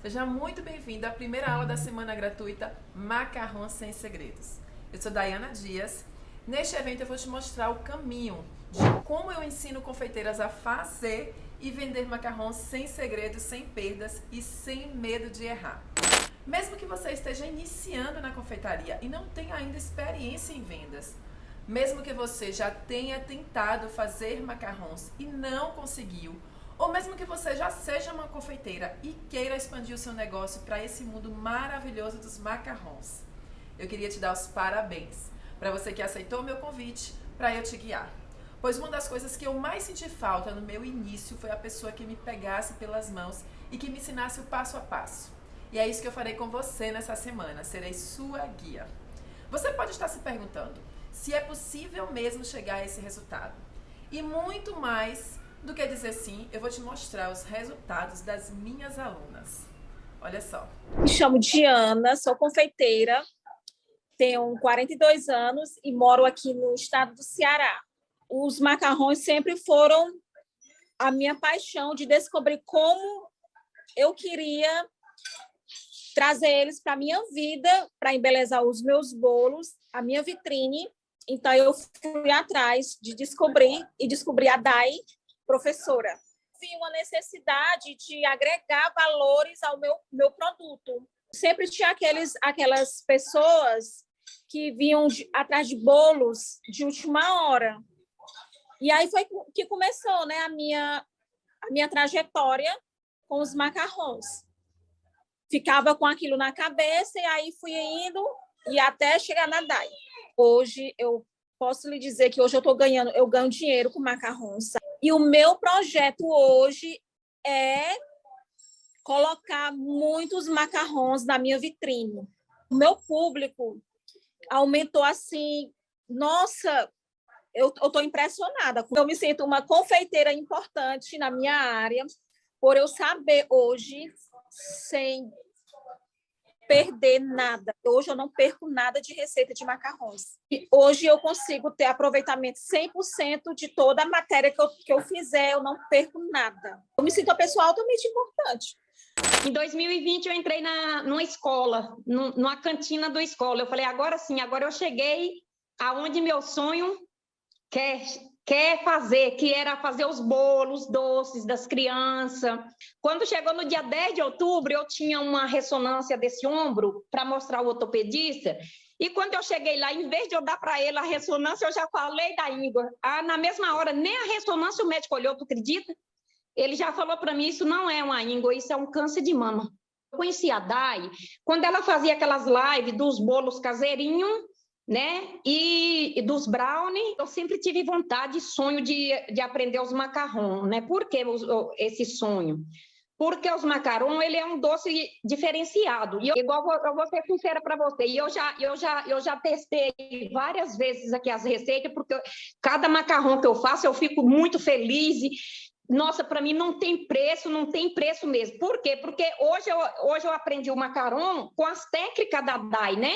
Seja muito bem-vindo à primeira aula da semana gratuita Macarrão Sem Segredos. Eu sou Dayana Dias. Neste evento eu vou te mostrar o caminho de como eu ensino confeiteiras a fazer e vender macarrão sem segredos, sem perdas e sem medo de errar. Mesmo que você esteja iniciando na confeitaria e não tenha ainda experiência em vendas, mesmo que você já tenha tentado fazer macarrões e não conseguiu, ou mesmo que você já seja uma confeiteira e queira expandir o seu negócio para esse mundo maravilhoso dos macarrões, eu queria te dar os parabéns para você que aceitou o meu convite para eu te guiar. Pois uma das coisas que eu mais senti falta no meu início foi a pessoa que me pegasse pelas mãos e que me ensinasse o passo a passo. E é isso que eu farei com você nessa semana, serei sua guia. Você pode estar se perguntando se é possível mesmo chegar a esse resultado. E muito mais do que dizer sim, eu vou te mostrar os resultados das minhas alunas. Olha só. Me chamo Diana, sou confeiteira, tenho 42 anos e moro aqui no estado do Ceará. Os macarrões sempre foram a minha paixão de descobrir como eu queria trazer eles para a minha vida, para embelezar os meus bolos, a minha vitrine. Então, eu fui atrás de descobrir a Dai, professora. Vi uma necessidade de agregar valores ao meu produto. Sempre tinha aquelas pessoas que vinham atrás de bolos de última hora. E aí foi que começou, né, a minha trajetória com os macarrões. Ficava com aquilo na cabeça e aí fui indo e até chegar na Dai. Hoje eu posso lhe dizer que hoje eu ganho dinheiro com macarrões. E o meu projeto hoje é colocar muitos macarrões na minha vitrine. O meu público aumentou assim, nossa, eu estou impressionada. Eu me sinto uma confeiteira importante na minha área, por eu saber hoje, sem perder nada. Hoje eu não perco nada de receita de macarrões. E hoje eu consigo ter aproveitamento 100% de toda a matéria que eu fizer, eu não perco nada. Eu me sinto uma pessoa altamente importante. Em 2020 eu entrei numa escola, numa cantina da escola. Eu falei, agora sim, agora eu cheguei aonde meu sonho quer fazer, que era fazer os bolos doces das crianças. Quando chegou no dia 10 de outubro, eu tinha uma ressonância desse ombro para mostrar ao ortopedista, e quando eu cheguei lá, em vez de eu dar para ele a ressonância, eu já falei da íngua. Na mesma hora, nem a ressonância o médico olhou, tu acredita? Ele já falou para mim, isso não é uma íngua, isso é um câncer de mama. Eu conheci a Dai quando ela fazia aquelas lives dos bolos caseirinhos, né? E dos brownie. Eu sempre tive vontade e sonho de aprender os macarrão, né? Por que esse sonho? Porque os macarrão, ele é um doce diferenciado. E eu vou ser sincera para você, e eu já testei várias vezes aqui as receitas, porque cada macarrão que eu faço, eu fico muito feliz. Nossa, para mim não tem preço mesmo. Por quê? Porque hoje eu aprendi o macarrão com as técnicas da Dai, né?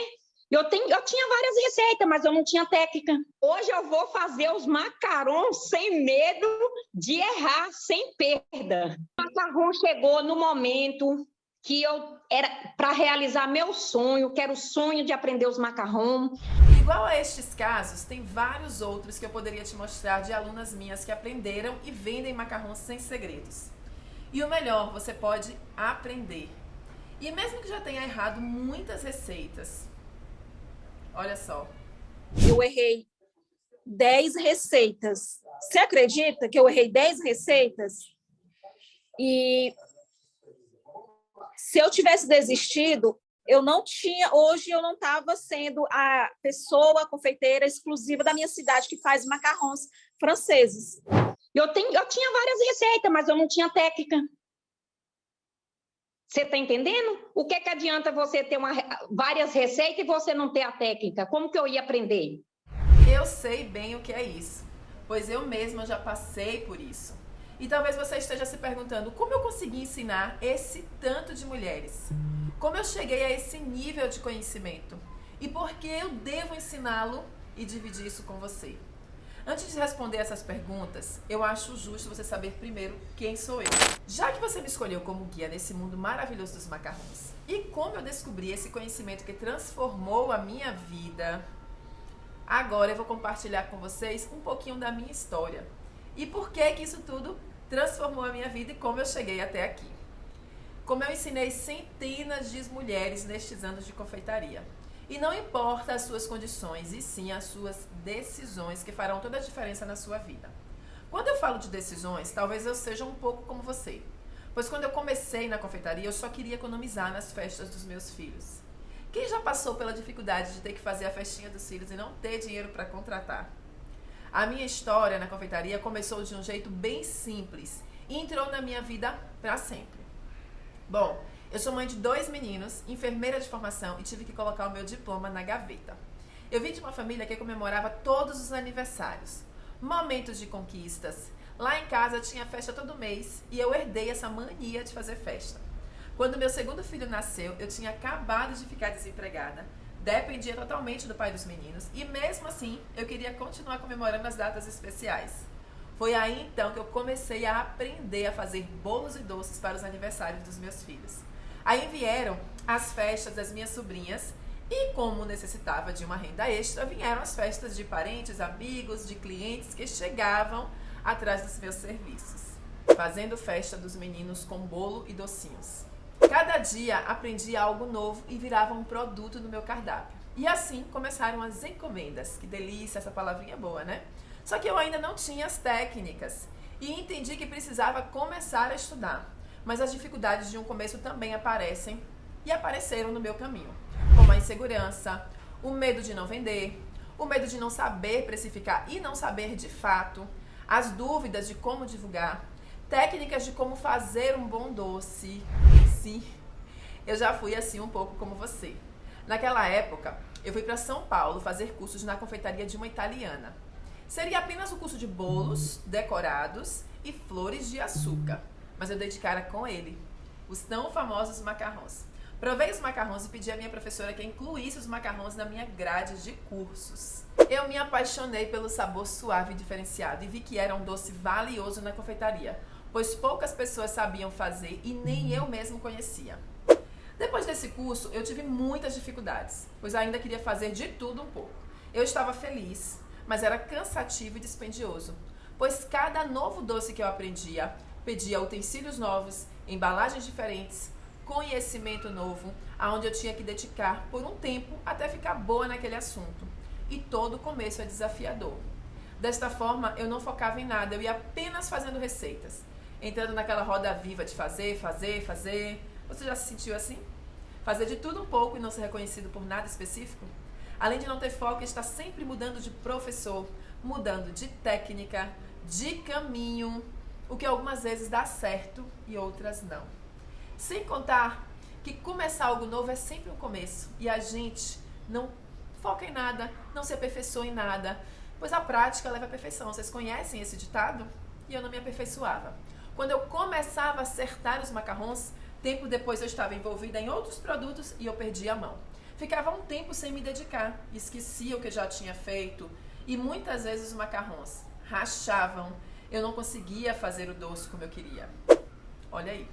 Eu tinha várias receitas, mas eu não tinha técnica. Hoje eu vou fazer os macarrões sem medo de errar, sem perda. O macarrão chegou no momento que eu era para realizar meu sonho, que era o sonho de aprender os macarrões. Igual a estes casos, tem vários outros que eu poderia te mostrar de alunas minhas que aprenderam e vendem macarrões sem segredos. E o melhor, você pode aprender. E mesmo que já tenha errado muitas receitas, olha só. Eu errei 10 receitas. Você acredita que eu errei 10 receitas? E se eu tivesse desistido, hoje eu não estava sendo a pessoa confeiteira exclusiva da minha cidade que faz macarrões franceses. Eu tinha várias receitas, mas eu não tinha técnica. Você está entendendo? O que adianta você ter várias receitas e você não ter a técnica? Como que eu ia aprender? Eu sei bem o que é isso, pois eu mesma já passei por isso. E talvez você esteja se perguntando, como eu consegui ensinar esse tanto de mulheres? Como eu cheguei a esse nível de conhecimento? E por que eu devo ensiná-lo e dividir isso com você? Antes de responder essas perguntas, eu acho justo você saber primeiro quem sou eu. Já que você me escolheu como guia nesse mundo maravilhoso dos macarrões, e como eu descobri esse conhecimento que transformou a minha vida, agora eu vou compartilhar com vocês um pouquinho da minha história. E por que isso tudo transformou a minha vida e como eu cheguei até aqui. Como eu ensinei centenas de mulheres nestes anos de confeitaria. E não importa as suas condições, e sim as suas decisões que farão toda a diferença na sua vida. Quando eu falo de decisões, talvez eu seja um pouco como você. Pois quando eu comecei na confeitaria, eu só queria economizar nas festas dos meus filhos. Quem já passou pela dificuldade de ter que fazer a festinha dos filhos e não ter dinheiro para contratar? A minha história na confeitaria começou de um jeito bem simples e entrou na minha vida para sempre. Bom, eu sou mãe de 2 meninos, enfermeira de formação e tive que colocar o meu diploma na gaveta. Eu vim de uma família que comemorava todos os aniversários, momentos de conquistas. Lá em casa tinha festa todo mês e eu herdei essa mania de fazer festa. Quando meu segundo filho nasceu, eu tinha acabado de ficar desempregada, dependia totalmente do pai dos meninos e mesmo assim eu queria continuar comemorando as datas especiais. Foi aí então que eu comecei a aprender a fazer bolos e doces para os aniversários dos meus filhos. Aí vieram as festas das minhas sobrinhas e, como necessitava de uma renda extra, vieram as festas de parentes, amigos, de clientes que chegavam atrás dos meus serviços, fazendo festa dos meninos com bolo e docinhos. Cada dia aprendia algo novo e virava um produto no meu cardápio. E assim começaram as encomendas. Que delícia, essa palavrinha boa, né? Só que eu ainda não tinha as técnicas e entendi que precisava começar a estudar. Mas as dificuldades de um começo também aparecem e apareceram no meu caminho. Como a insegurança, o medo de não vender, o medo de não saber precificar e não saber de fato, as dúvidas de como divulgar, técnicas de como fazer um bom doce. Sim, eu já fui assim um pouco como você. Naquela época, eu fui para São Paulo fazer cursos na confeitaria de uma italiana. Seria apenas o curso de bolos, decorados e flores de açúcar. Mas eu dei de cara com ele, os tão famosos macarrões. Provei os macarrões e pedi à minha professora que incluísse os macarrões na minha grade de cursos. Eu me apaixonei pelo sabor suave e diferenciado e vi que era um doce valioso na confeitaria, pois poucas pessoas sabiam fazer e nem eu mesmo conhecia. Depois desse curso, eu tive muitas dificuldades, pois ainda queria fazer de tudo um pouco. Eu estava feliz, mas era cansativo e dispendioso, pois cada novo doce que eu aprendia pedia utensílios novos, embalagens diferentes, conhecimento novo, aonde eu tinha que dedicar por um tempo até ficar boa naquele assunto. E todo começo é desafiador. Desta forma, eu não focava em nada, eu ia apenas fazendo receitas, entrando naquela roda viva de fazer. Você já se sentiu assim? Fazer de tudo um pouco e não ser reconhecido por nada específico? Além de não ter foco e estar sempre mudando de professor, mudando de técnica, de caminho, o que algumas vezes dá certo e outras não. Sem contar que começar algo novo é sempre um começo e a gente não foca em nada, não se aperfeiçoa em nada, pois a prática leva à perfeição. Vocês conhecem esse ditado? E eu não me aperfeiçoava. Quando eu começava a acertar os macarrons, tempo depois eu estava envolvida em outros produtos e eu perdia a mão. Ficava um tempo sem me dedicar, esquecia o que já tinha feito e muitas vezes os macarrons rachavam. Eu não conseguia fazer o doce como eu queria. Olha aí.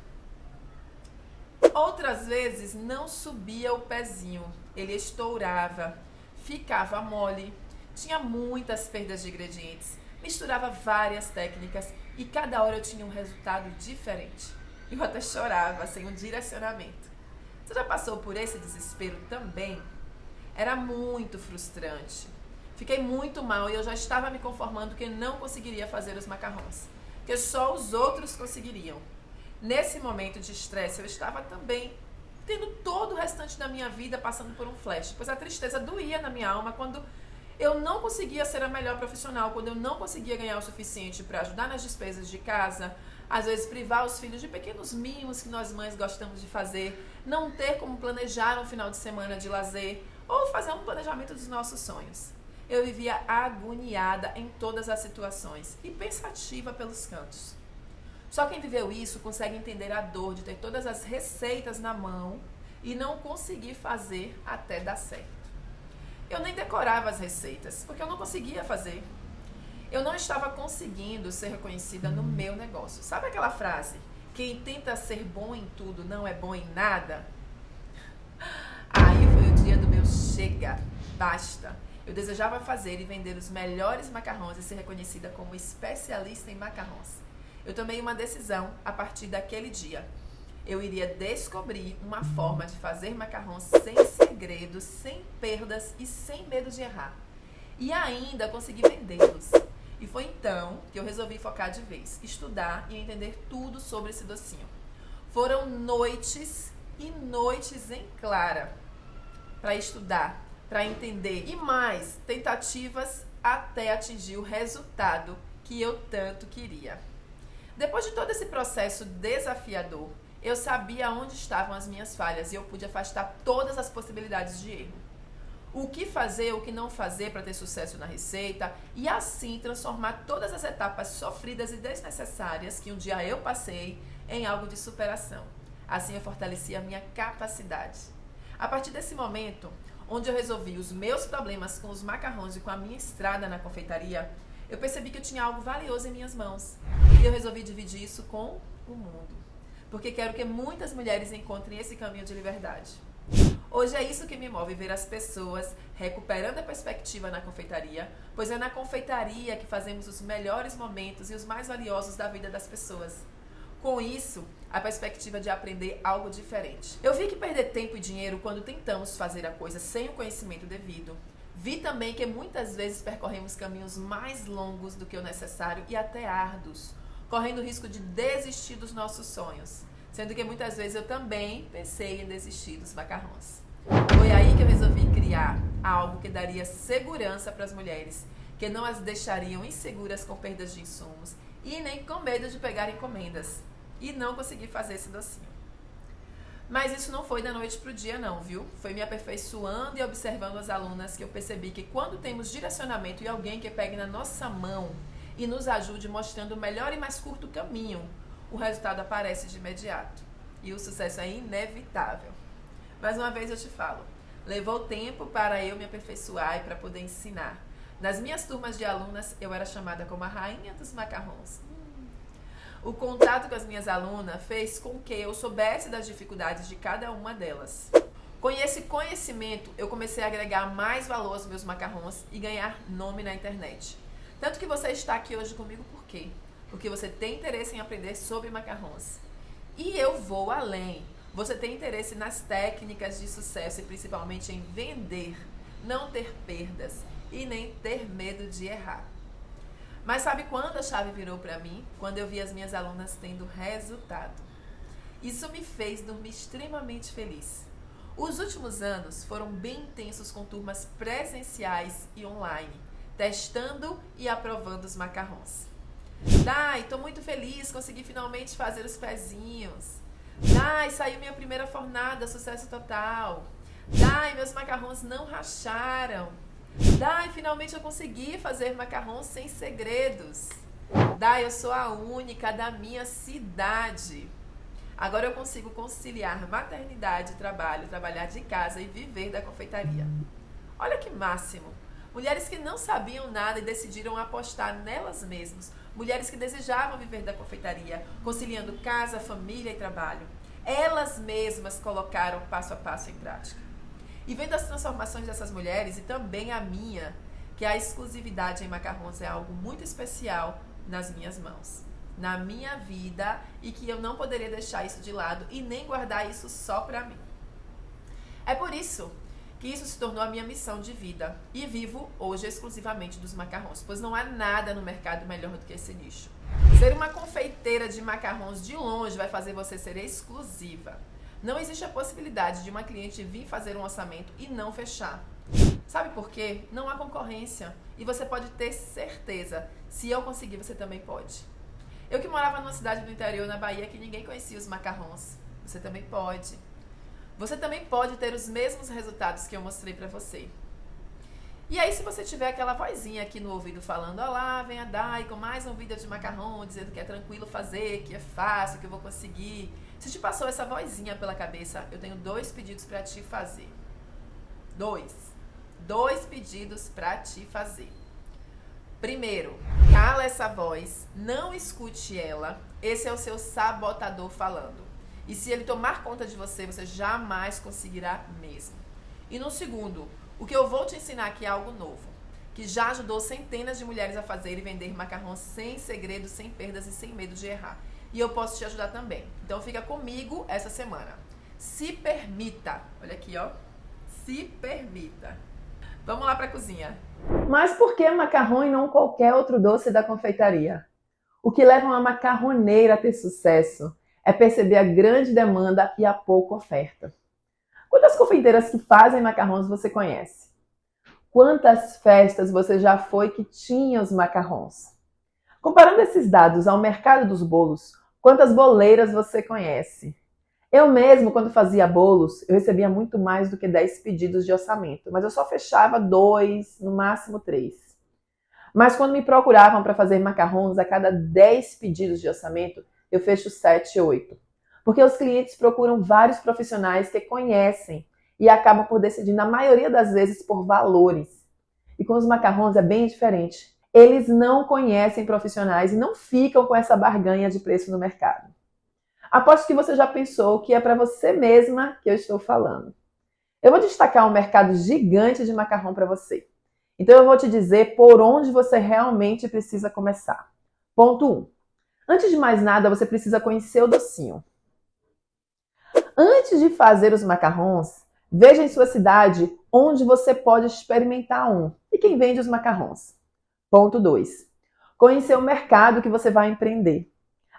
Outras vezes não subia o pezinho, ele estourava, ficava mole, tinha muitas perdas de ingredientes, misturava várias técnicas e cada hora eu tinha um resultado diferente. Eu até chorava sem um direcionamento. Você já passou por esse desespero também? Era muito frustrante. Fiquei muito mal e eu já estava me conformando que não conseguiria fazer os macarrons, que só os outros conseguiriam. Nesse momento de estresse, eu estava também tendo todo o restante da minha vida passando por um flash, pois a tristeza doía na minha alma quando eu não conseguia ser a melhor profissional, quando eu não conseguia ganhar o suficiente para ajudar nas despesas de casa, às vezes privar os filhos de pequenos mimos que nós mães gostamos de fazer, não ter como planejar um final de semana de lazer ou fazer um planejamento dos nossos sonhos. Eu vivia agoniada em todas as situações e pensativa pelos cantos. Só quem viveu isso consegue entender a dor de ter todas as receitas na mão e não conseguir fazer até dar certo. Eu nem decorava as receitas, porque eu não conseguia fazer. Eu não estava conseguindo ser reconhecida no meu negócio. Sabe aquela frase? Quem tenta ser bom em tudo não é bom em nada? Aí foi o dia do meu chega, basta. Eu desejava fazer e vender os melhores macarrões e ser reconhecida como especialista em macarrões. Eu tomei uma decisão a partir daquele dia. Eu iria descobrir uma forma de fazer macarrões sem segredos, sem perdas e sem medo de errar. E ainda consegui vendê-los. E foi então que eu resolvi focar de vez, estudar e entender tudo sobre esse docinho. Foram noites e noites em clara para estudar, para entender e mais tentativas até atingir o resultado que eu tanto queria. Depois de todo esse processo desafiador, eu sabia onde estavam as minhas falhas e eu pude afastar todas as possibilidades de erro. O que fazer, o que não fazer para ter sucesso na receita e assim transformar todas as etapas sofridas e desnecessárias que um dia eu passei em algo de superação. Assim eu fortaleci a minha capacidade. A partir desse momento, onde eu resolvi os meus problemas com os macarrões e com a minha estrada na confeitaria, eu percebi que eu tinha algo valioso em minhas mãos. E eu resolvi dividir isso com o mundo. Porque quero que muitas mulheres encontrem esse caminho de liberdade. Hoje é isso que me move, ver as pessoas recuperando a perspectiva na confeitaria, pois é na confeitaria que fazemos os melhores momentos e os mais valiosos da vida das pessoas. Com isso, a perspectiva de aprender algo diferente. Eu vi que perder tempo e dinheiro quando tentamos fazer a coisa sem o conhecimento devido. Vi também que muitas vezes percorremos caminhos mais longos do que o necessário e até árduos, correndo o risco de desistir dos nossos sonhos. Sendo que muitas vezes eu também pensei em desistir dos macarrões. Foi aí que eu resolvi criar algo que daria segurança para as mulheres, que não as deixariam inseguras com perdas de insumos e nem com medo de pegar encomendas. E não consegui fazer esse docinho. Mas isso não foi da noite para o dia não, viu? Foi me aperfeiçoando e observando as alunas que eu percebi que quando temos direcionamento e alguém que pegue na nossa mão e nos ajude mostrando o melhor e mais curto caminho, o resultado aparece de imediato. E o sucesso é inevitável. Mais uma vez eu te falo, levou tempo para eu me aperfeiçoar e para poder ensinar. Nas minhas turmas de alunas, eu era chamada como a rainha dos macarrões. O contato com as minhas alunas fez com que eu soubesse das dificuldades de cada uma delas. Com esse conhecimento, eu comecei a agregar mais valor aos meus macarrões e ganhar nome na internet. Tanto que você está aqui hoje comigo por quê? Porque você tem interesse em aprender sobre macarrões. E eu vou além. Você tem interesse nas técnicas de sucesso e principalmente em vender, não ter perdas e nem ter medo de errar. Mas sabe quando a chave virou para mim? Quando eu vi as minhas alunas tendo resultado. Isso me fez dormir extremamente feliz. Os últimos anos foram bem intensos com turmas presenciais e online, testando e aprovando os macarrões. Dai, tô muito feliz, consegui finalmente fazer os pezinhos. Dai, saiu minha primeira fornada, sucesso total. Dai, meus macarrões não racharam. Dai, finalmente eu consegui fazer macarrões sem segredos. Dai, eu sou a única da minha cidade. Agora eu consigo conciliar maternidade e trabalho, trabalhar de casa e viver da confeitaria. Olha que máximo. Mulheres que não sabiam nada e decidiram apostar nelas mesmas. Mulheres que desejavam viver da confeitaria, conciliando casa, família e trabalho. Elas mesmas colocaram passo a passo em prática. E vendo as transformações dessas mulheres e também a minha, que a exclusividade em macarrões é algo muito especial nas minhas mãos, na minha vida, e que eu não poderia deixar isso de lado e nem guardar isso só pra mim. É por isso que isso se tornou a minha missão de vida e vivo hoje exclusivamente dos macarrões, pois não há nada no mercado melhor do que esse nicho. Ser uma confeiteira de macarrões de longe vai fazer você ser exclusiva. Não existe a possibilidade de uma cliente vir fazer um orçamento e não fechar. Sabe por quê? Não há concorrência e você pode ter certeza, se eu conseguir, você também pode. Eu que morava numa cidade do interior, na Bahia, que ninguém conhecia os macarrões, você também pode. Você também pode ter os mesmos resultados que eu mostrei pra você. E aí, se você tiver aquela vozinha aqui no ouvido falando: olá, vem a Dai com mais um vídeo de macarrão, dizendo que é tranquilo fazer, que é fácil, que eu vou conseguir. Se te passou essa vozinha pela cabeça, eu tenho 2 pedidos pra te fazer. 2 pedidos pra te fazer. Primeiro, cala essa voz, não escute ela. Esse é o seu sabotador falando. E se ele tomar conta de você, você jamais conseguirá mesmo. E no segundo, o que eu vou te ensinar aqui é algo novo, que já ajudou centenas de mulheres a fazer e vender macarrão sem segredo, sem perdas e sem medo de errar. E eu posso te ajudar também. Então fica comigo essa semana. Se permita. Olha aqui, ó. Se permita. Vamos lá para a cozinha. Mas por que macarrão e não qualquer outro doce da confeitaria? O que leva uma macarroneira a ter sucesso é perceber a grande demanda e a pouca oferta. Quantas confeiteiras que fazem macarrões você conhece? Quantas festas você já foi que tinha os macarrões? Comparando esses dados ao mercado dos bolos, quantas boleiras você conhece? Eu mesmo, quando fazia bolos, eu recebia muito mais do que 10 pedidos de orçamento, mas eu só fechava 2, no máximo 3. Mas quando me procuravam para fazer macarrões, a cada 10 pedidos de orçamento, eu fecho 7, 8. Porque os clientes procuram vários profissionais que conhecem e acabam por decidir, na maioria das vezes, por valores. E com os macarrões é bem diferente. Eles não conhecem profissionais e não ficam com essa barganha de preço no mercado. Aposto que você já pensou que é para você mesma que eu estou falando. Eu vou destacar um mercado gigante de macarrão para você. Então eu vou te dizer por onde você realmente precisa começar. Ponto 1. Antes de mais nada, você precisa conhecer o docinho. Antes de fazer os macarrões, veja em sua cidade onde você pode experimentar um e quem vende os macarrões. Ponto 2. Conhecer o mercado que você vai empreender.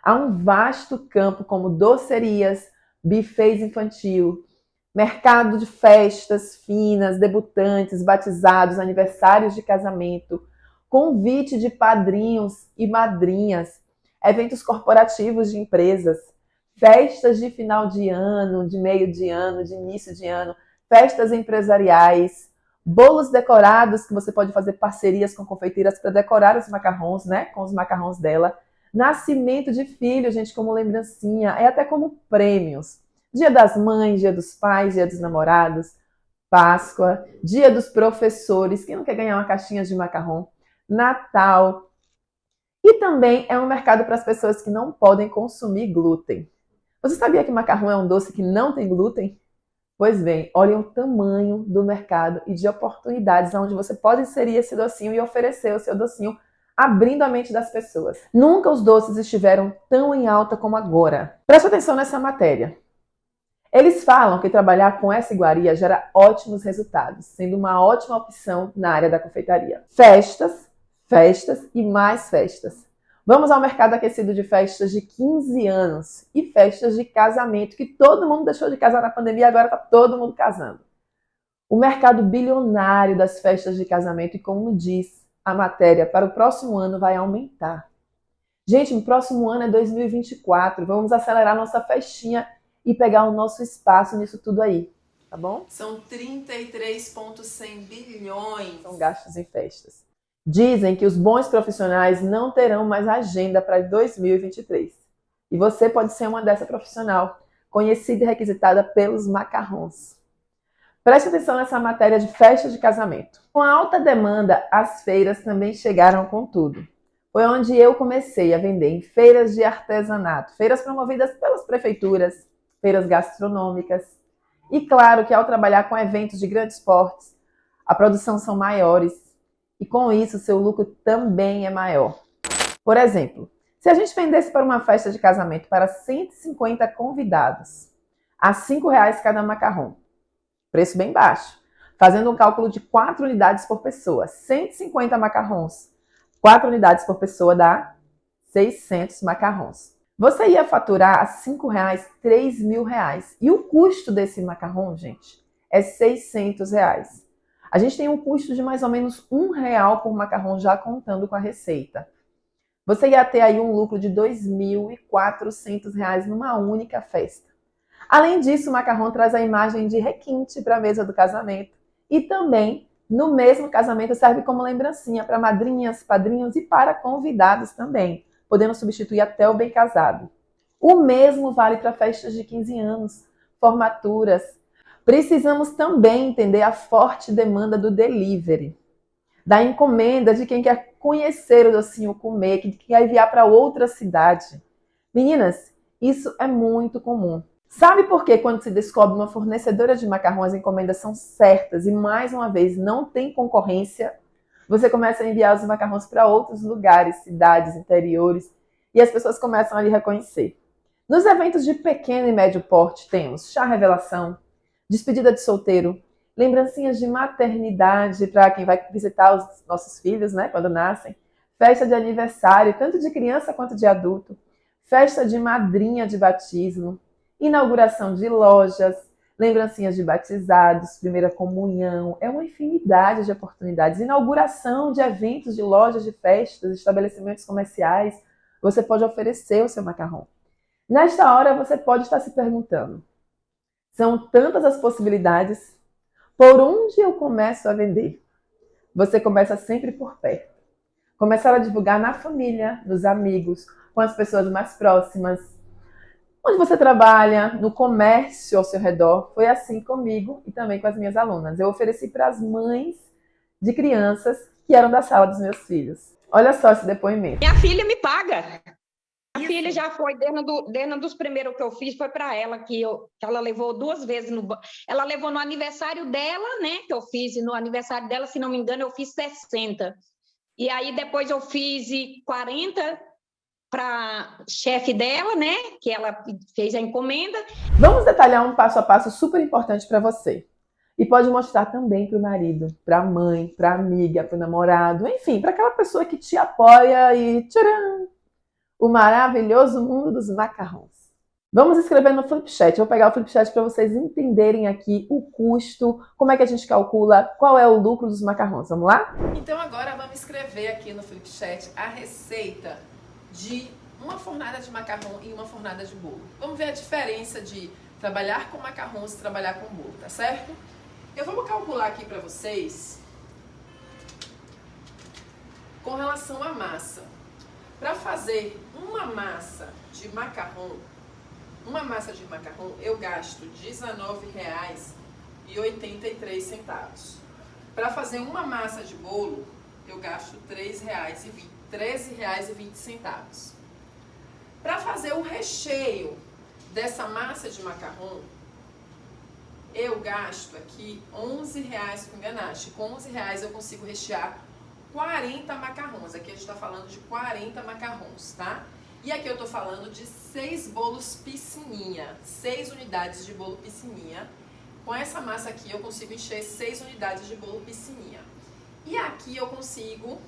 Há um vasto campo como docerias, buffets infantil, mercado de festas finas, debutantes, batizados, aniversários de casamento, convite de padrinhos e madrinhas, eventos corporativos de empresas, festas de final de ano, de meio de ano, de início de ano, festas empresariais, bolos decorados, que você pode fazer parcerias com confeiteiras para decorar os macarrões, né, com os macarrões dela. Nascimento de filho, gente, como lembrancinha, é até como prêmios. Dia das mães, dia dos pais, dia dos namorados, Páscoa, dia dos professores, quem não quer ganhar uma caixinha de macarrão, Natal. E também é um mercado para as pessoas que não podem consumir glúten. Você sabia que macarrão é um doce que não tem glúten? Pois bem, olhem o tamanho do mercado e de oportunidades onde você pode inserir esse docinho e oferecer o seu docinho, abrindo a mente das pessoas. Nunca os doces estiveram tão em alta como agora. Preste atenção nessa matéria. Eles falam que trabalhar com essa iguaria gera ótimos resultados, sendo uma ótima opção na área da confeitaria. Festas, festas e mais festas. Vamos ao mercado aquecido de festas de 15 anos e festas de casamento, que todo mundo deixou de casar na pandemia e agora está todo mundo casando. O mercado bilionário das festas de casamento, e como diz a matéria, para o próximo ano vai aumentar. Gente, no próximo ano é 2024, vamos acelerar nossa festinha e pegar o nosso espaço nisso tudo aí, tá bom? São 33,100 bilhões. São gastos em festas. Dizem que os bons profissionais não terão mais agenda para 2023. E você pode ser uma dessa profissional, conhecida e requisitada pelos macarrões. Preste atenção nessa matéria de festas de casamento. Com a alta demanda, as feiras também chegaram com tudo. Foi onde eu comecei a vender em feiras de artesanato, feiras promovidas pelas prefeituras, feiras gastronômicas. E claro que ao trabalhar com eventos de grandes portes, a produção são maiores e com isso seu lucro também é maior. Por exemplo, se a gente vendesse para uma festa de casamento para 150 convidados, a R$ 5,00 cada macarrão, preço bem baixo, fazendo um cálculo de 4 unidades por pessoa, 150 macarrões, 4 unidades por pessoa dá 600 macarrões. Você ia faturar a R$ 5,00 R$ 3.000. E o custo desse macarrão, gente, é R$ 600. A gente tem um custo de mais ou menos R$ 1 por macarrão, já contando com a receita. Você ia ter aí um lucro de R$ 2.400 numa única festa. Além disso, o macarrão traz a imagem de requinte para a mesa do casamento. E também, no mesmo casamento, serve como lembrancinha para madrinhas, padrinhos e para convidados também, podendo substituir até o bem casado. O mesmo vale para festas de 15 anos, formaturas. Precisamos também entender a forte demanda do delivery. da encomenda de quem quer conhecer o docinho, comer, que quer enviar para outra cidade. Meninas, isso é muito comum. Sabe por que quando se descobre uma fornecedora de macarrão, as encomendas são certas e, mais uma vez, não tem concorrência? Você começa a enviar os macarrões para outros lugares, cidades, interiores, e as pessoas começam a lhe reconhecer. Nos eventos de pequeno e médio porte, temos chá revelação, despedida de solteiro, lembrancinhas de maternidade para quem vai visitar os nossos filhos, né, quando nascem, festa de aniversário, tanto de criança quanto de adulto, festa de madrinha de batismo, inauguração de lojas, lembrancinhas de batizados, primeira comunhão, é uma infinidade de oportunidades. Inauguração de eventos, de lojas, de festas, estabelecimentos comerciais, você pode oferecer o seu macarrão. Nesta hora, você pode estar se perguntando, são tantas as possibilidades, por onde eu começo a vender? Você começa sempre por perto. Começar a divulgar na família, nos amigos, com as pessoas mais próximas, onde você trabalha, no comércio ao seu redor. Foi assim comigo e também com as minhas alunas. Eu ofereci para as mães de crianças que eram da sala dos meus filhos. Olha só esse depoimento. Minha filha me paga. Minha filha já foi, dentro dos primeiros que eu fiz, foi para ela, que ela levou 2 vezes. Ela levou no aniversário dela, né? Que eu fiz, e no aniversário dela, se não me engano, eu fiz 60. E aí depois eu fiz 40 para chefe dela, né? Que ela fez a encomenda. Vamos detalhar um passo a passo super importante para você. E pode mostrar também para o marido, para a mãe, para a amiga, para o namorado, enfim, para aquela pessoa que te apoia e tcharam! O maravilhoso mundo dos macarrões. Vamos escrever no Flipchat. Eu vou pegar o Flipchat para vocês entenderem aqui o custo, como é que a gente calcula, qual é o lucro dos macarrões. Vamos lá? Então agora vamos escrever aqui no Flipchat a receita de uma fornada de macarrão e uma fornada de bolo. Vamos ver a diferença de trabalhar com macarrões e trabalhar com bolo, tá certo? Eu vou calcular aqui para vocês com relação à massa. Para fazer uma massa de macarrão, eu gasto R$19,83. Para fazer uma massa de bolo, eu gasto R$13,20. Para fazer o recheio dessa massa de macarrão, eu gasto aqui R$11 com ganache. Com R$11 eu consigo rechear 40 macarrões. Aqui a gente está falando de 40 macarrões, tá? E aqui eu tô falando de 6 bolos piscininha, 6 unidades de bolo piscininha. Com essa massa aqui eu consigo encher 6 unidades de bolo piscininha. E aqui eu consigo,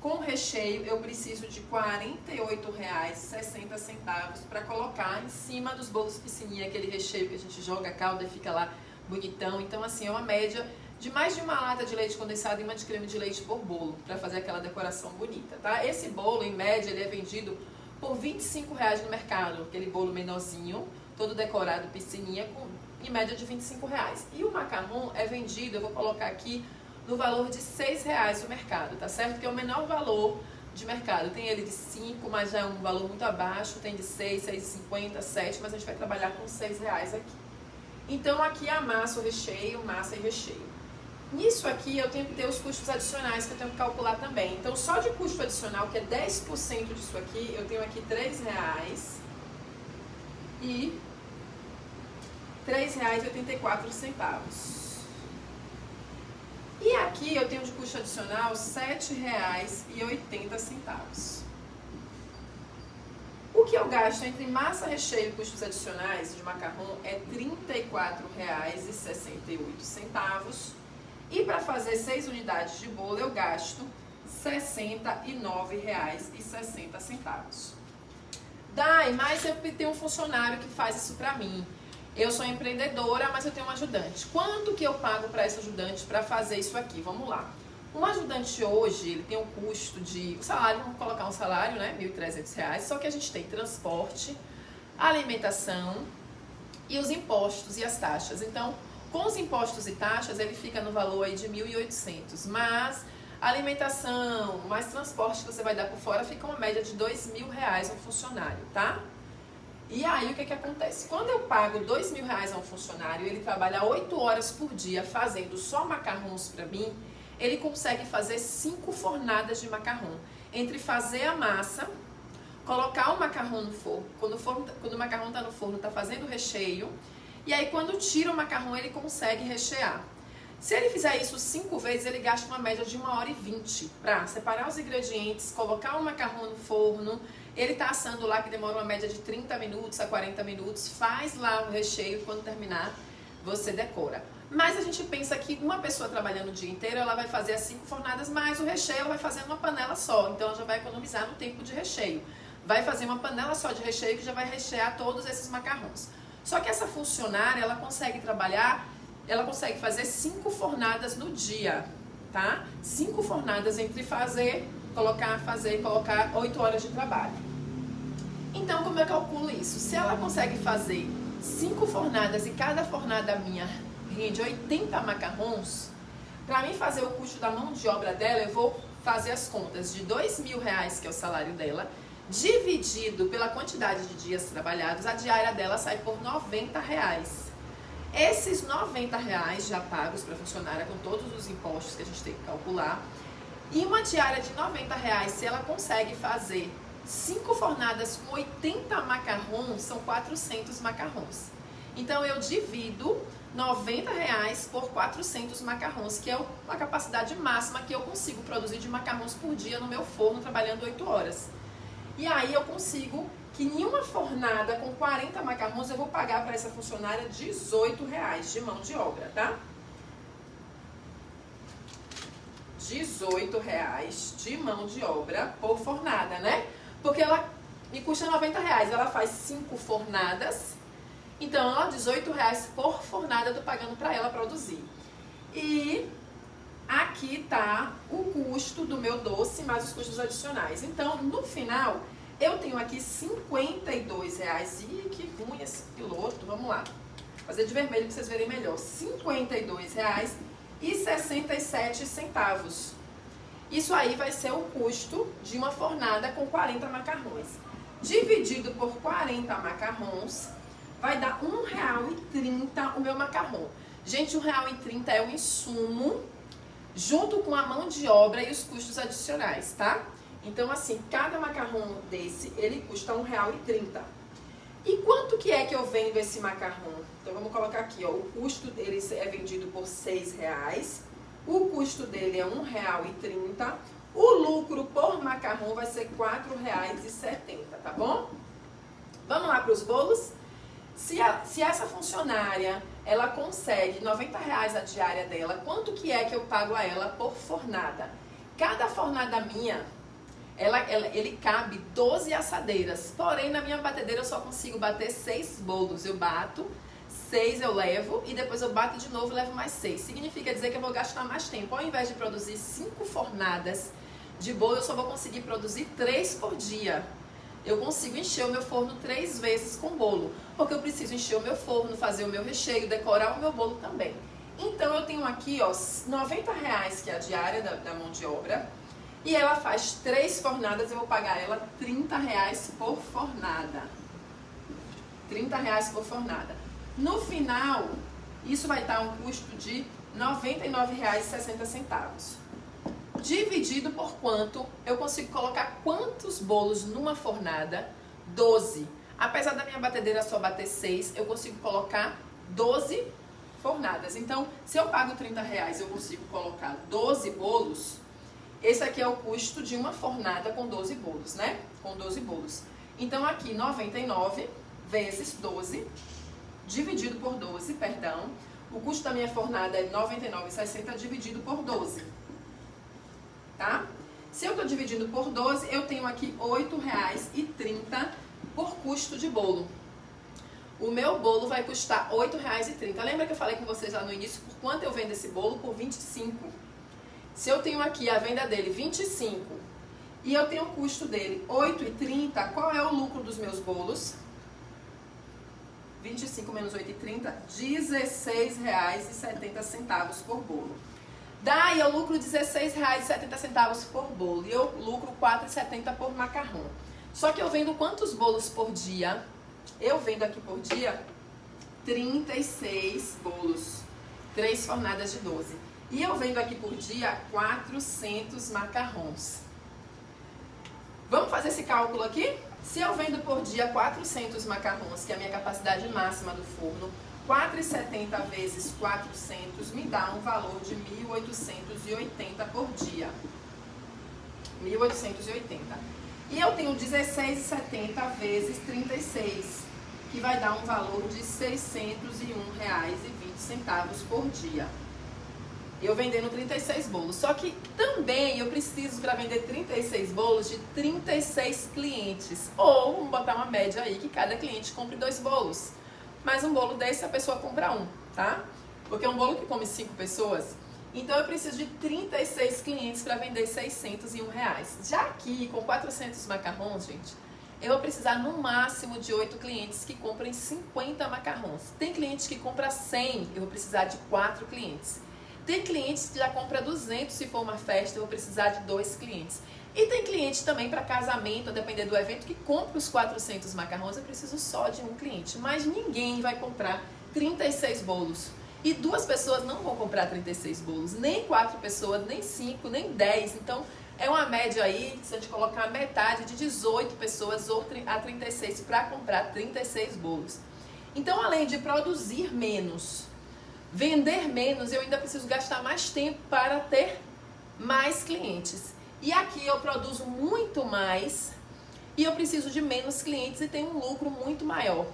com recheio, eu preciso de R$48,60 para colocar em cima dos bolos piscininha, aquele recheio que a gente joga a calda e fica lá bonitão. Então assim, é uma média de mais de uma lata de leite condensado e uma de creme de leite por bolo, para fazer aquela decoração bonita, tá? Esse bolo, em média, ele é vendido por R$25 no mercado, aquele bolo menorzinho, todo decorado, piscininha, em média de R$25. E o macarrão é vendido, eu vou colocar aqui, no valor de R$6 no mercado, tá certo? Que é o menor valor de mercado. Tem ele de 5, mas já é um valor muito abaixo, tem de 6, 6,50, 7, mas a gente vai trabalhar com R$6 aqui. Então aqui a massa, o recheio, massa e recheio. Nisso aqui eu tenho que ter os custos adicionais que eu tenho que calcular também. Então só de custo adicional, que é 10% disso aqui, eu tenho aqui R$3 e R$3,84. E aqui eu tenho de custo adicional R$7,80. O que eu gasto entre massa, recheio e custos adicionais de macarrão é R$34,68. E para fazer 6 unidades de bolo eu gasto R$69,60. Dai, mas eu tenho um funcionário que faz isso para mim. Eu sou empreendedora, mas eu tenho um ajudante. Quanto que eu pago para esse ajudante para fazer isso aqui? Vamos lá. Um ajudante hoje, ele tem um custo de... O salário, vamos colocar um salário, né? R$1.300. Só que a gente tem transporte, alimentação e os impostos e as taxas. Então, com os impostos e taxas, ele fica no valor aí de R$1.800. Mas alimentação, mais transporte que você vai dar por fora, fica uma média de R$2.000 um funcionário, tá? E aí, o que acontece? Quando eu pago R$2.000 a um funcionário, ele trabalha 8 horas por dia fazendo só macarrões para mim, ele consegue fazer 5 fornadas de macarrão. Entre fazer a massa, colocar o macarrão no forno, quando o macarrão está no forno, está fazendo o recheio, e aí quando tira o macarrão, ele consegue rechear. Se ele fizer isso 5 vezes, ele gasta uma média de 1h20 para separar os ingredientes, colocar o macarrão no forno. Ele tá assando lá, que demora uma média de 30 minutos a 40 minutos, faz lá o recheio, quando terminar, você decora. Mas a gente pensa que uma pessoa trabalhando o dia inteiro, ela vai fazer as 5 fornadas, mas o recheio ela vai fazer numa panela só, então ela já vai economizar no tempo de recheio. Vai fazer uma panela só de recheio que já vai rechear todos esses macarrões. Só que essa funcionária, ela consegue trabalhar, ela consegue fazer 5 fornadas no dia, tá? 5 fornadas entre fazer, colocar, 8 horas de trabalho. Então, como eu calculo isso? Se ela consegue fazer 5 fornadas e cada fornada minha rende 80 macarrões, para mim fazer o custo da mão de obra dela, eu vou fazer as contas de R$2.000, que é o salário dela, dividido pela quantidade de dias trabalhados, a diária dela sai por R$90. Esses R$90 já pagos para a funcionária, com todos os impostos que a gente tem que calcular, e uma diária de R$90, se ela consegue fazer 5 fornadas com 80 macarrões, são 400 macarrões. Então eu divido R$90 por 400 macarrões, que é a capacidade máxima que eu consigo produzir de macarrões por dia no meu forno, trabalhando 8 horas. E aí eu consigo que em uma fornada com 40 macarrões eu vou pagar para essa funcionária R$18 de mão de obra, tá? R$18 de mão de obra por fornada, né? Porque ela me custa R$90, ela faz 5 fornadas, então R$18 por fornada eu tô pagando para ela produzir. E aqui tá o custo do meu doce mais os custos adicionais. Então, no final, eu tenho aqui R$52. Ih, que ruim esse piloto. Vamos lá. Vou fazer de vermelho para vocês verem melhor. R$52,67. Isso aí vai ser o custo de uma fornada com 40 macarrões. Dividido por 40 macarrões, vai dar R$1,30 o meu macarrão. Gente, R$1,30 é o insumo junto com a mão de obra e os custos adicionais, tá? Então, assim, cada macarrão desse, ele custa R$1,30. E quanto que é que eu vendo esse macarrão? Então, vamos colocar aqui, ó, o custo dele é vendido por R$6, o custo dele é R$1,30, o lucro por macarrão vai ser R$4,70, tá bom? Vamos lá para os bolos? Se essa funcionária, ela consegue R$90 a diária dela, quanto que é que eu pago a ela por fornada? Cada fornada minha, ele cabe 12 assadeiras, porém na minha batedeira eu só consigo bater 6 bolos. Eu bato, 6 eu levo e depois eu bato de novo e levo mais 6. Significa dizer que eu vou gastar mais tempo. Ao invés de produzir 5 fornadas de bolo, eu só vou conseguir produzir 3 por dia. Eu consigo encher o meu forno 3 vezes com bolo, porque eu preciso encher o meu forno, fazer o meu recheio, decorar o meu bolo também. Então eu tenho aqui, ó, R$90, que é a diária da mão de obra, e ela faz 3 fornadas, eu vou pagar ela R$30 por fornada. R$30 por fornada. No final, isso vai dar um custo de R$99,60. Dividido por quanto, eu consigo colocar quantos bolos numa fornada? 12. Apesar da minha batedeira só bater 6, eu consigo colocar 12 fornadas. Então, se eu pago R$30, eu consigo colocar 12 bolos. Esse aqui é o custo de uma fornada com 12 bolos, né? Com 12 bolos. Então, aqui, 99 vezes 12, dividido por 12, perdão. O custo da minha fornada é R$99,60 dividido por 12. Tá? Se eu estou dividindo por 12, eu tenho aqui R$8,30 por custo de bolo. O meu bolo vai custar R$8,30. Lembra que eu falei com vocês lá no início por quanto eu vendo esse bolo? Por 25. Se eu tenho aqui a venda dele 25 e eu tenho o custo dele R$8,30, qual é o lucro dos meus bolos? 25 menos 8,30, R$16,70 por bolo. Daí eu lucro R$16,70 por bolo e eu lucro R$4,70 por macarrão. Só que eu vendo quantos bolos por dia? Eu vendo aqui por dia 36 bolos, 3 fornadas de 12. E eu vendo aqui por dia 400 macarrons. Vamos fazer esse cálculo aqui? Se eu vendo por dia 400 macarrons, que é a minha capacidade máxima do forno, 4,70 vezes 400 me dá um valor de 1.880 por dia. 1.880. E eu tenho 16,70 vezes 36, que vai dar um valor de R$ 601,20 por dia. Eu vendendo 36 bolos. Só que também eu preciso, para vender 36 bolos, de 36 clientes. Ou, vamos botar uma média aí, que cada cliente compre 2 bolos. Mas um bolo desse a pessoa compra um, tá? Porque é um bolo que come 5 pessoas. Então eu preciso de 36 clientes para vender R$ 601. Já aqui, com 400 macarrons, gente, eu vou precisar no máximo de 8 clientes que comprem 50 macarrons. Tem cliente que compra 100, eu vou precisar de 4 clientes. Tem clientes que já compra 200, se for uma festa, eu vou precisar de 2 clientes. E tem cliente também para casamento, a depender do evento, que compra os 400 macarrons, eu preciso só de um cliente. Mas ninguém vai comprar 36 bolos. E 2 pessoas não vão comprar 36 bolos, nem 4 pessoas, nem 5, nem 10. Então, é uma média aí, se a gente colocar metade, de 18 pessoas ou a 36 para comprar 36 bolos. Então, além de produzir menos, vender menos, eu ainda preciso gastar mais tempo para ter mais clientes. E aqui eu produzo muito mais e eu preciso de menos clientes e tenho um lucro muito maior.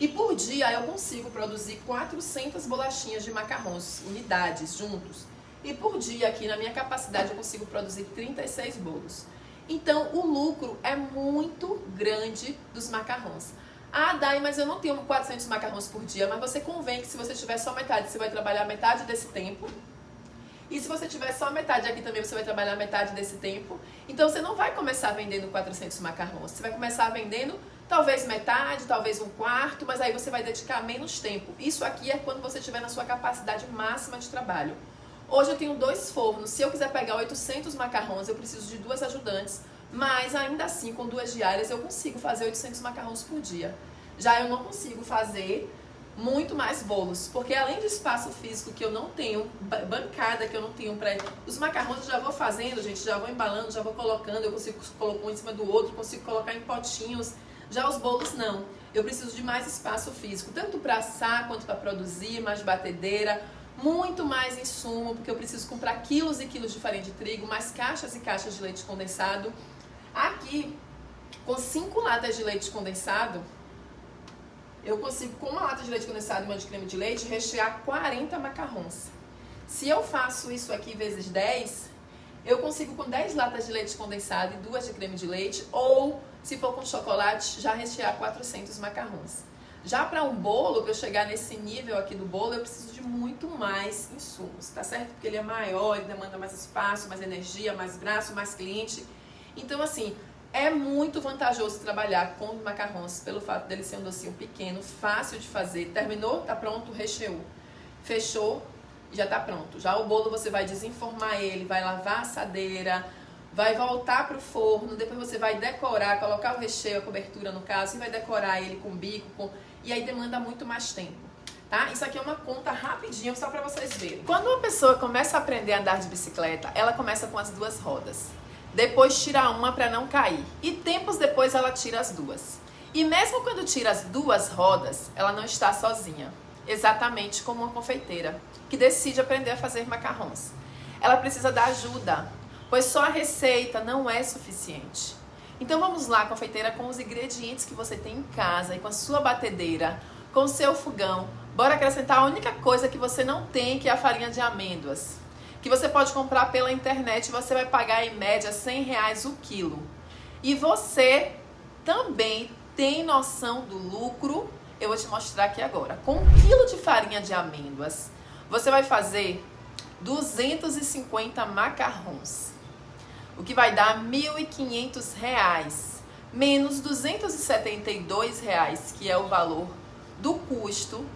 E por dia eu consigo produzir 400 bolachinhas de macarrons, unidades, juntos. E por dia aqui na minha capacidade eu consigo produzir 36 bolos. Então o lucro é muito grande dos macarrons. Ah, Dai, mas eu não tenho 400 macarrons por dia. Mas você convém que se você tiver só metade, você vai trabalhar metade desse tempo. E se você tiver só metade aqui também, você vai trabalhar metade desse tempo. Então você não vai começar vendendo 400 macarrons. Você vai começar vendendo talvez metade, talvez um quarto, mas aí você vai dedicar menos tempo. Isso aqui é quando você estiver na sua capacidade máxima de trabalho. Hoje eu tenho 2 fornos. Se eu quiser pegar 800 macarrons, eu preciso de 2 ajudantes. Mas ainda assim, com 2 diárias, eu consigo fazer 800 macarrons por dia. Já eu não consigo fazer muito mais bolos, porque além do espaço físico que eu não tenho, bancada que eu não tenho para... Os macarrons eu já vou fazendo, gente, já vou embalando, já vou colocando, eu consigo colocar um em cima do outro, consigo colocar em potinhos. Já os bolos não. Eu preciso de mais espaço físico, tanto para assar quanto para produzir, mais batedeira, muito mais insumo, porque eu preciso comprar quilos e quilos de farinha de trigo, mais caixas e caixas de leite condensado. Aqui, com 5 latas de leite condensado, eu consigo, com uma lata de leite condensado e uma de creme de leite, rechear 40 macarrons. Se eu faço isso aqui vezes 10, eu consigo com 10 latas de leite condensado e 2 de creme de leite, ou, se for com chocolate, já rechear 400 macarrons. Já para um bolo, para eu chegar nesse nível aqui do bolo, eu preciso de muito mais insumos, tá certo? Porque ele é maior, ele demanda mais espaço, mais energia, mais braço, mais cliente. Então, assim, é muito vantajoso trabalhar com macarrons pelo fato dele ser um docinho pequeno, fácil de fazer. Terminou, tá pronto, recheou. Fechou, já tá pronto. Já o bolo você vai desenformar ele, vai lavar a assadeira, vai voltar pro forno, depois você vai decorar, colocar o recheio, a cobertura no caso, e vai decorar ele com bico, e aí demanda muito mais tempo. Tá? Isso aqui é uma conta rapidinho, só para vocês verem. Quando uma pessoa começa a aprender a andar de bicicleta, ela começa com as 2 rodas. Depois tira uma para não cair. E tempos depois ela tira as 2. E mesmo quando tira as 2 rodas, ela não está sozinha. Exatamente como uma confeiteira que decide aprender a fazer macarrons. Ela precisa da ajuda, pois só a receita não é suficiente. Então vamos lá, confeiteira, com os ingredientes que você tem em casa e com a sua batedeira, com o seu fogão. Bora acrescentar a única coisa que você não tem, que é a farinha de amêndoas, que você pode comprar pela internet, você vai pagar em média R$100 o quilo. E você também tem noção do lucro? Eu vou te mostrar aqui agora. Com 1 quilo de farinha de amêndoas, você vai fazer 250 macarrons, o que vai dar R$1.500, menos R$272, que é o valor do custo.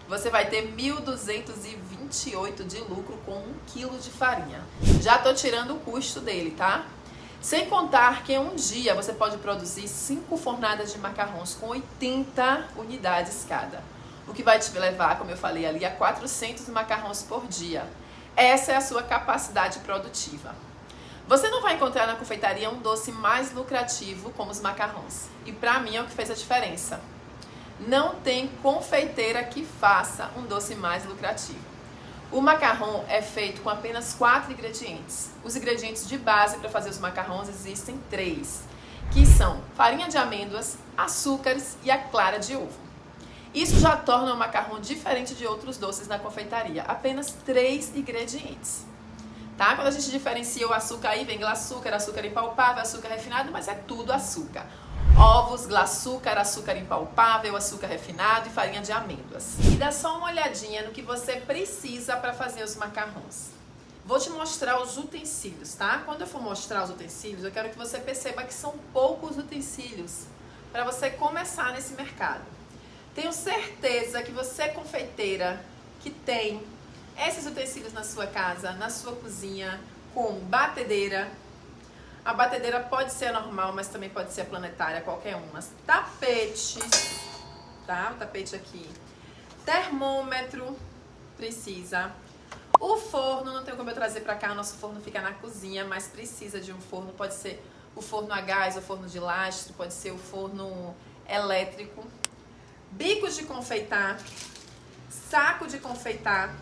Você vai ter 1.228 de lucro com 1 quilo de farinha. Já tô tirando o custo dele, tá? Sem contar que em um dia você pode produzir 5 fornadas de macarrons com 80 unidades cada. o que vai te levar, como eu falei ali, a 400 macarrões por dia. Essa é a sua capacidade produtiva. Você não vai encontrar na confeitaria um doce mais lucrativo como os macarrões. E para mim é o que fez a diferença. Não tem confeiteira que faça um doce mais lucrativo. O macarrão é feito com apenas 4 ingredientes. Os ingredientes de base para fazer os macarrões existem 3, que são farinha de amêndoas, açúcares e a clara de ovo. Isso já torna o macarrão diferente de outros doces na confeitaria. Apenas 3 ingredientes. Tá? Quando a gente diferencia o açúcar, aí vem glaçúcar, açúcar impalpável, açúcar refinado, mas é tudo açúcar. Ovos, glaçúcar, açúcar impalpável, açúcar refinado e farinha de amêndoas. E dá só uma olhadinha no que você precisa para fazer os macarrões. Vou te mostrar os utensílios, tá? Quando eu for mostrar os utensílios, eu quero que você perceba que são poucos utensílios para você começar nesse mercado. Tenho certeza que você, confeiteira, que tem esses utensílios na sua casa, na sua cozinha, como batedeira. A batedeira pode ser a normal, mas também pode ser a planetária, qualquer uma. Tapetes, tá? O tapete aqui. Termômetro, precisa. O forno, não tem como eu trazer pra cá, o nosso forno fica na cozinha, mas precisa de um forno. Pode ser o forno a gás, o forno de lastro, pode ser o forno elétrico. Bicos de confeitar, saco de confeitar,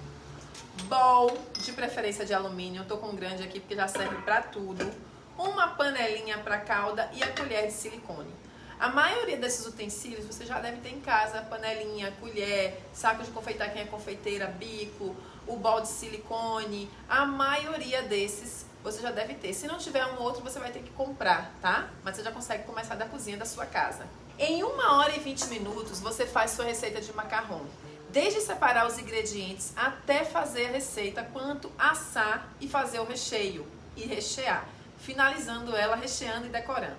bowl, de preferência de alumínio. Eu tô com um grande aqui porque já serve pra tudo. Uma panelinha para calda e a colher de silicone. A maioria desses utensílios você já deve ter em casa: panelinha, colher, saco de confeitar, quem é confeiteira, bico, o bowl de silicone. A maioria desses você já deve ter. Se não tiver um outro, você vai ter que comprar, tá? Mas você já consegue começar da cozinha da sua casa. Em 1 hora e 20 minutos você faz sua receita de macarrão. Desde separar os ingredientes até fazer a receita, quanto assar e fazer o recheio e rechear, finalizando ela, recheando e decorando.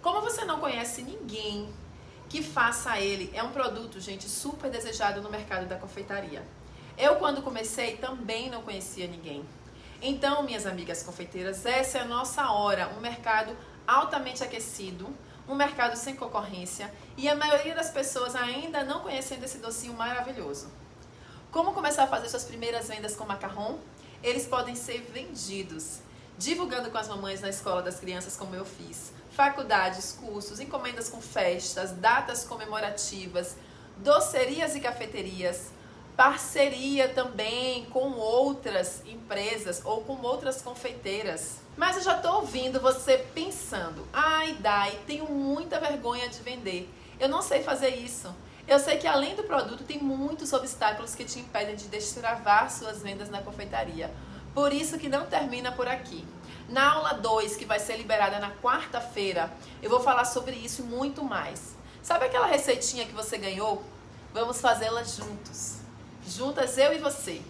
Como você não conhece ninguém que faça ele, é um produto, gente, super desejado no mercado da confeitaria. Eu, quando comecei, também não conhecia ninguém. Então, minhas amigas confeiteiras, essa é a nossa hora. Um mercado altamente aquecido, um mercado sem concorrência, e a maioria das pessoas ainda não conhecendo esse docinho maravilhoso. Como começar a fazer suas primeiras vendas com macarrão? Eles podem ser vendidos divulgando com as mamães na escola das crianças, como eu fiz, faculdades, cursos, encomendas com festas, datas comemorativas, docerias e cafeterias, parceria também com outras empresas ou com outras confeiteiras. Mas eu já estou ouvindo você pensando: ai, Dai, tenho muita vergonha de vender, eu não sei fazer isso. Eu sei que além do produto tem muitos obstáculos que te impedem de destravar suas vendas na confeitaria. Por isso que não termina por aqui. Na aula 2, que vai ser liberada na quarta-feira, eu vou falar sobre isso e muito mais. Sabe aquela receitinha que você ganhou? Vamos fazê-la juntos. Juntas, eu e você.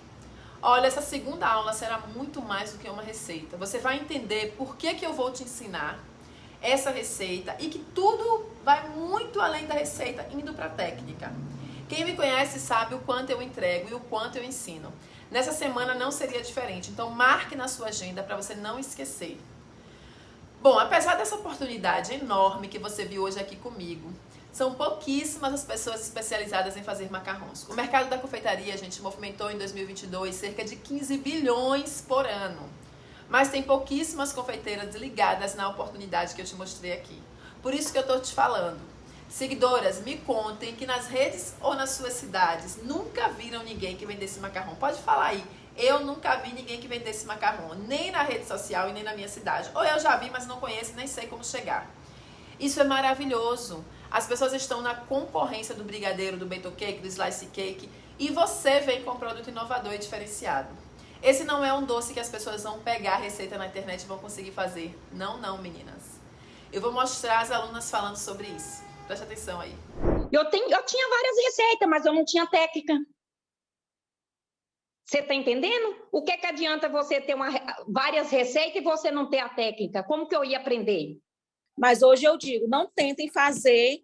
Olha, essa segunda aula será muito mais do que uma receita. Você vai entender por que eu vou te ensinar essa receita e que tudo vai muito além da receita, indo para a técnica. Quem me conhece sabe o quanto eu entrego e o quanto eu ensino. Nessa semana não seria diferente, então marque na sua agenda para você não esquecer. Bom, apesar dessa oportunidade enorme que você viu hoje aqui comigo, são pouquíssimas as pessoas especializadas em fazer macarrões. O mercado da confeitaria, a gente movimentou em 2022 cerca de 15 bilhões por ano. Mas tem pouquíssimas confeiteiras ligadas na oportunidade que eu te mostrei aqui. Por isso que eu estou te falando. Seguidoras, me contem que nas redes ou nas suas cidades nunca viram ninguém que vendesse macarrão. Pode falar aí. Eu nunca vi ninguém que vendesse macarrão, nem na rede social e nem na minha cidade. Ou eu já vi, mas não conheço, nem sei como chegar. Isso é maravilhoso. As pessoas estão na concorrência do brigadeiro, do bento cake, do slice cake, e você vem com um produto inovador e diferenciado. Esse não é um doce que as pessoas vão pegar a receita na internet e vão conseguir fazer. Não, não, meninas. Eu vou mostrar as alunas falando sobre isso. Preste atenção aí. Eu tinha várias receitas, mas eu não tinha técnica. Você está entendendo? O que adianta você ter várias receitas e você não ter a técnica? Como que eu ia aprender? Mas hoje eu digo, não tentem fazer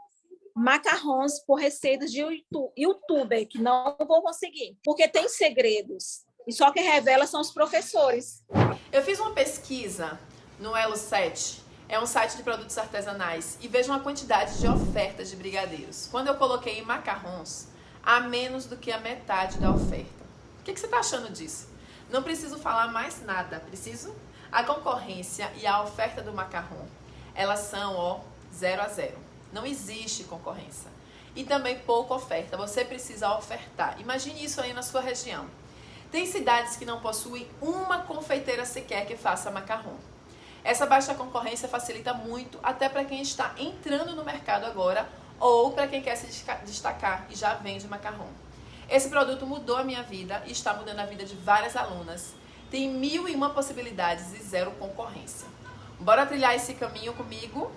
macarrões por receitas de youtuber, que não vão conseguir, porque tem segredos. E só quem revela são os professores. Eu fiz uma pesquisa no Elo 7, é um site de produtos artesanais, e vejo uma quantidade de ofertas de brigadeiros. Quando eu coloquei macarrões, a menos do que a metade da oferta. O que você está achando disso? Não preciso falar mais nada, preciso? A concorrência e a oferta do macarrão, elas são 0 a 0. Não existe concorrência. E também pouca oferta, você precisa ofertar. Imagine isso aí na sua região. Tem cidades que não possuem uma confeiteira sequer que faça macarrão. Essa baixa concorrência facilita muito até para quem está entrando no mercado agora ou para quem quer se destacar e já vende macarrão. Esse produto mudou a minha vida e está mudando a vida de várias alunas. Tem 1001 possibilidades e 0 concorrência. Bora trilhar esse caminho comigo?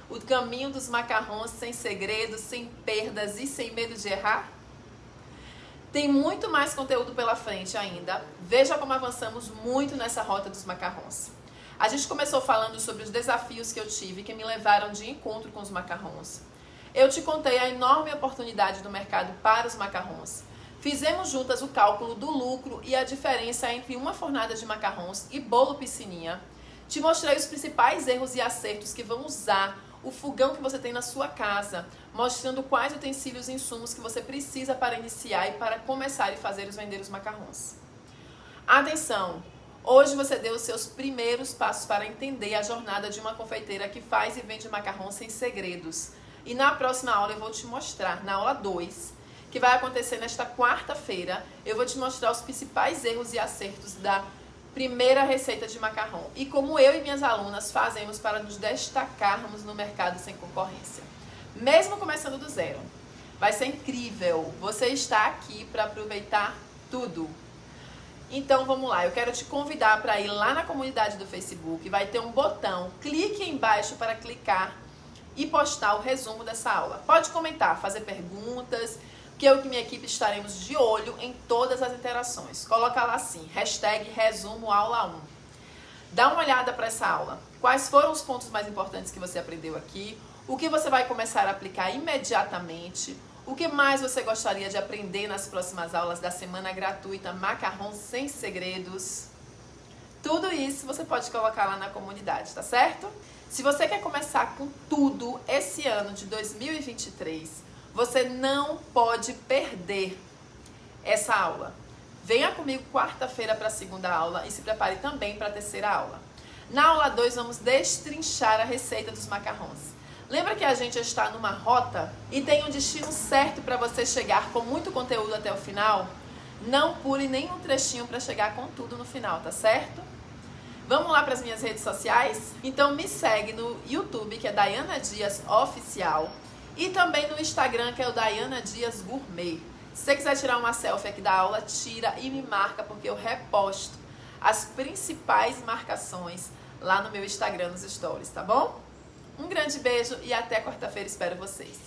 O caminho dos macarrões sem segredos, sem perdas e sem medo de errar? Tem muito mais conteúdo pela frente ainda. Veja como avançamos muito nessa rota dos macarrões. A gente começou falando sobre os desafios que eu tive que me levaram de encontro com os macarrões. Eu te contei a enorme oportunidade do mercado para os macarrões. Fizemos juntas o cálculo do lucro e a diferença entre uma fornada de macarrões e bolo piscininha. Te mostrei os principais erros e acertos que vão usar o fogão que você tem na sua casa, mostrando quais utensílios e insumos que você precisa para iniciar e para começar e fazer vender os macarrões. Atenção! Hoje você deu os seus primeiros passos para entender a jornada de uma confeiteira que faz e vende macarrão sem segredos. E na próxima aula eu vou te mostrar, na aula 2, que vai acontecer nesta quarta-feira, eu vou te mostrar os principais erros e acertos da primeira receita de macarrão e como eu e minhas alunas fazemos para nos destacarmos no mercado sem concorrência, mesmo começando do zero. Vai ser incrível, você está aqui para aproveitar tudo. Então vamos lá, eu quero te convidar para ir lá na comunidade do Facebook, vai ter um botão, clique embaixo para clicar e postar o resumo dessa aula. Pode comentar, fazer perguntas, que eu e minha equipe estaremos de olho em todas as interações. Coloca lá assim, #resumo aula 1. Dá uma olhada para essa aula. Quais foram os pontos mais importantes que você aprendeu aqui? O que você vai começar a aplicar imediatamente? O que mais você gostaria de aprender nas próximas aulas da semana gratuita Macarrão Sem Segredos? Tudo isso você pode colocar lá na comunidade, tá certo? Se você quer começar com tudo esse ano de 2023, você não pode perder essa aula. Venha comigo quarta-feira para a segunda aula e se prepare também para a terceira aula. Na aula 2 vamos destrinchar a receita dos macarrões. Lembra que a gente está numa rota e tem um destino certo para você chegar com muito conteúdo até o final? Não pule nenhum trechinho para chegar com tudo no final, tá certo? Vamos lá para as minhas redes sociais? Então me segue no YouTube, que é Daiana Dias Oficial, e também no Instagram, que é o Daiana Dias Gourmet. Se você quiser tirar uma selfie aqui da aula, tira e me marca, porque eu reposto as principais marcações lá no meu Instagram, nos stories, tá bom? Um grande beijo e até quarta-feira, espero vocês.